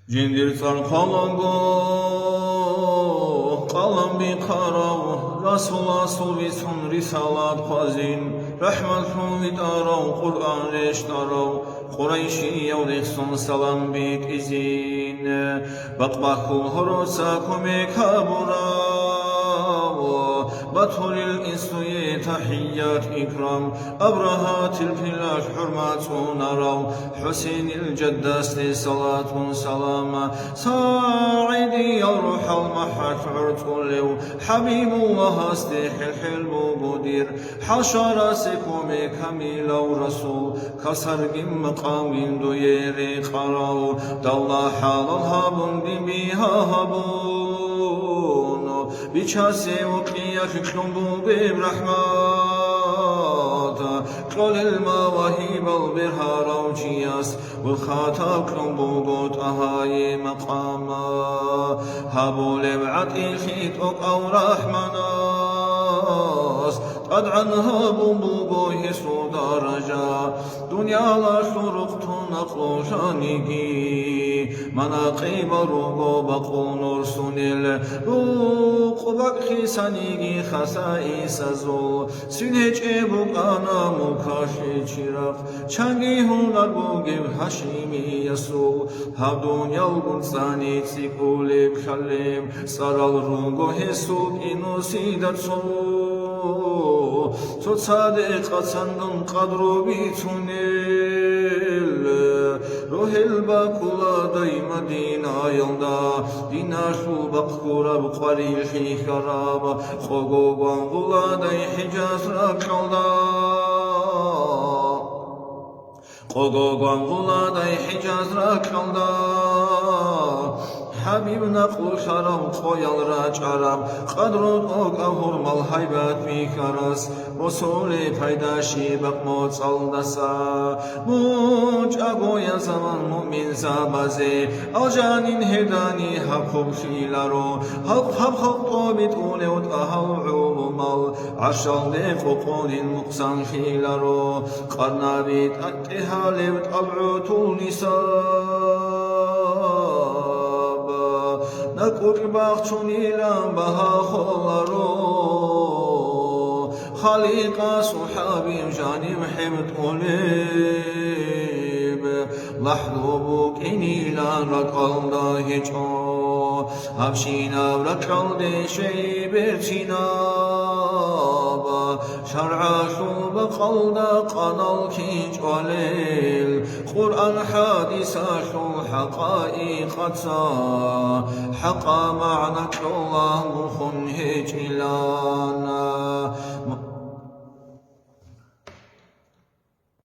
جندر قلنگو قلم بی قراو رسول بیسون رسالت قازین رحمت خوید آراو قرآن رشت آراو قریشی یوریخسون سلام بیت ازین بقبخل هروسا کمک براو بطول الإنسوية تحيات إكرام أبرهات الفلاش حرمات نراو حسين الجداس صلاة سلام ساعدي يروح المحك عرتولو حبيب الله استيح الحلم قدير حشر سكوم كميل ورسول كسر مقام دويري قراو دولا حال الهابون بميها هابون بيشاسي وقياك كلمبو برحمات كل المواهب البرهار وجياس والخاطر كلمبو قوت أهاي مقاما هابو لبعت إخيت أو رحمناس قد عنها بوبو يسو درجة دنيا لا شرقت نقل شانيكي مناقب روغو بقو نور سنل روق بقخي سنيكي خسائي سزول سنهج بوك أنا مكاشي چراغ چنگي هنر بوغيب هشيمي يسول هبدون يلغن ساني تسيقوليب خليم سرال روغو هسوك إنو سيدت تو صادق صندن قدرو بيتونيل روح الباكولا دايما دينا يلدا دينا شو بقورا بقري الحي خراب خوغو بانغولا داي حجاز راكالدا خوغو بانغولا داي حجاز راكالدا حبيب نقل شرم خويل راجعرم قدرت أهور مال حيبات بيكرس رسولي پیداشی بقموت صلدسا موج أبويا زمان مؤمن زابزي الجانين هداني حبخب خيلارو حب طوبت أولوت أهل عمال عشال لفقون المقسان خيلارو قرنابيت أتهالبت أبعوت النساء نكوك باخشون إلى بها خلارو خليقة صحابي جاني محمد قليب لحظو بوك إني لا رقل داهجو هبشينا ورقل دي شي برتنابا شرع شو بقل دا قنال كيج وليل قرآن حادثة شو حقائقتا حقا معنى الله مخن هج إلانا